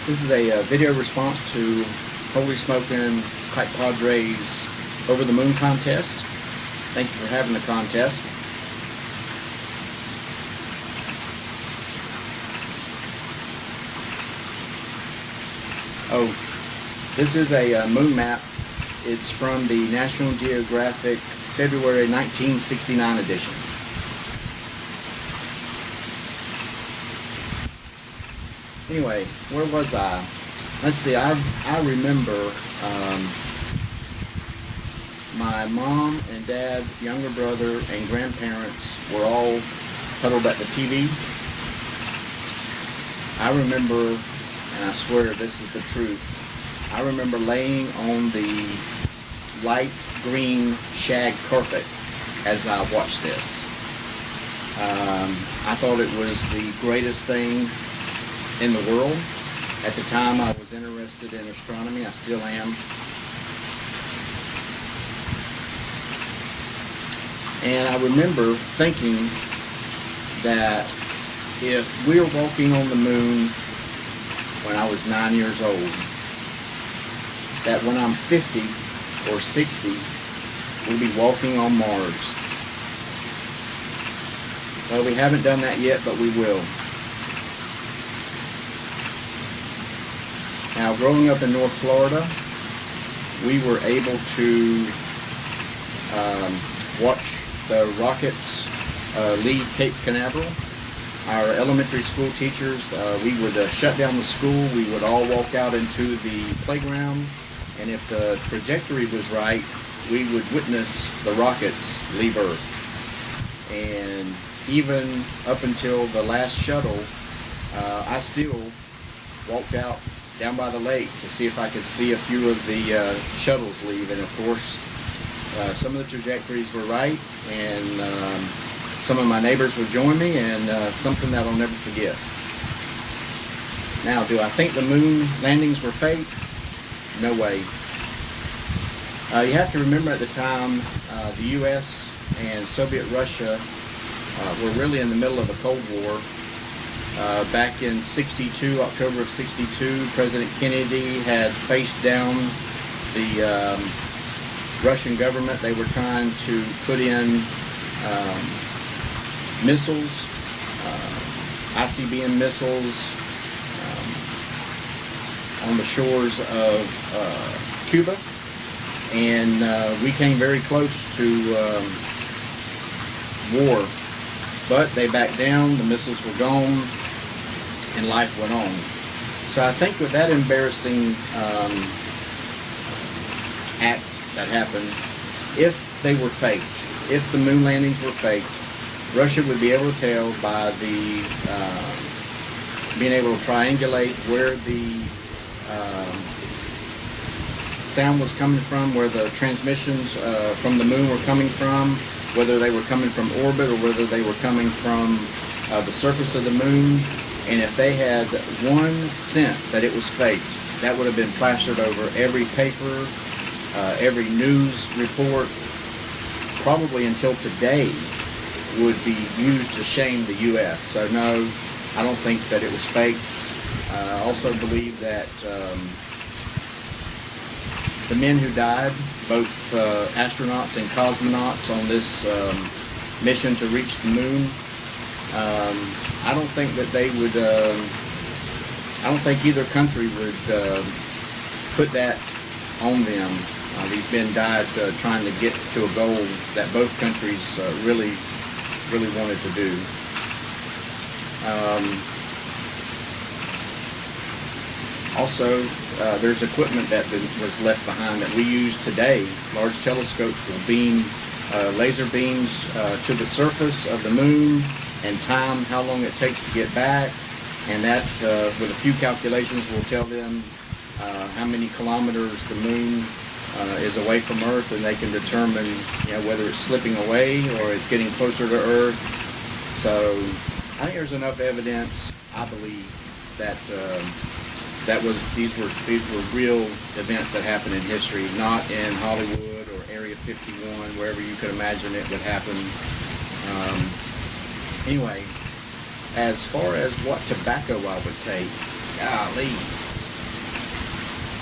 This is a video response to HolySmokeNPipePadre's Over the Moon contest. Thank you for having the contest. Oh, this is a moon map. It's from the National Geographic February 1969 edition. Anyway, where was I? Let's see, I remember my mom and dad, younger brother, and grandparents were all huddled at the TV. I remember, and I swear this is the truth, I remember laying on the light green shag carpet as I watched this. I thought it was the greatest thing in the world. At the time I was interested in astronomy, I still am. And I remember thinking that if we were walking on the moon when I was 9 years old, that when I'm 50 or 60, we'll be walking on Mars. Well, we haven't done that yet, but we will. Now, growing up in North Florida, we were able to watch the rockets leave Cape Canaveral. Our elementary school teachers, we would shut down the school. We would all walk out into the playground, and if the trajectory was right, we would witness the rockets leave Earth. And even up until the last shuttle, I still walked out down by the lake to see if I could see a few of the shuttles leave. And of course, some of the trajectories were right, and some of my neighbors would join me, and something that I'll never forget. Now, do I think the moon landings were fake? No way. You have to remember at the time, the U.S. and Soviet Russia were really in the middle of a Cold War. Back in '62, October of '62, President Kennedy had faced down the Russian government. They were trying to put in missiles, ICBM missiles, on the shores of Cuba, and we came very close to war, but they backed down, the missiles were gone, and life went on. So I think with that embarrassing act that happened, if they were faked, if the moon landings were faked, Russia would be able to tell by the being able to triangulate where the sound was coming from, where the transmissions from the moon were coming from, whether they were coming from orbit or whether they were coming from the surface of the moon. And if they had one sense that it was faked, that would have been plastered over every paper, every news report, probably until today would be used to shame the U.S. So no, I don't think that it was fake. I also believe that the men who died, both astronauts and cosmonauts on this mission to reach the moon, I don't think that they would, I don't think either country would put that on them. These men died trying to get to a goal that both countries really wanted to do. Also, there's equipment that was left behind that we use today. Large telescopes will beam laser beams to the surface of the moon and time how long it takes to get back, and that with a few calculations will tell them how many kilometers the moon is away from Earth, and they can determine, whether it's slipping away or it's getting closer to Earth. So I think there's enough evidence, I believe, that these were real events that happened in history, not in Hollywood or Area 51, wherever you could imagine it would happen. Anyway, as far as what tobacco I would take, golly,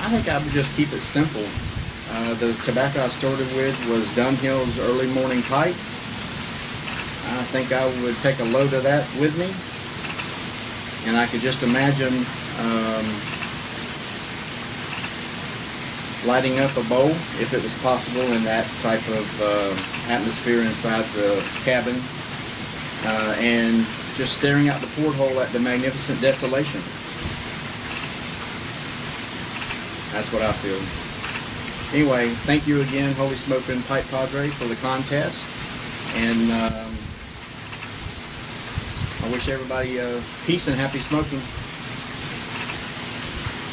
I think I would just keep it simple. The tobacco I started with was Dunhill's Early Morning Pipe. I think I would take a load of that with me, and I could just imagine lighting up a bowl, if it was possible, in that type of atmosphere inside the cabin, and just staring out the porthole at the magnificent desolation. That's what I feel. Anyway, thank you again, HolySmokeNPipePadre's, for the contest, and I wish everybody peace and happy smoking.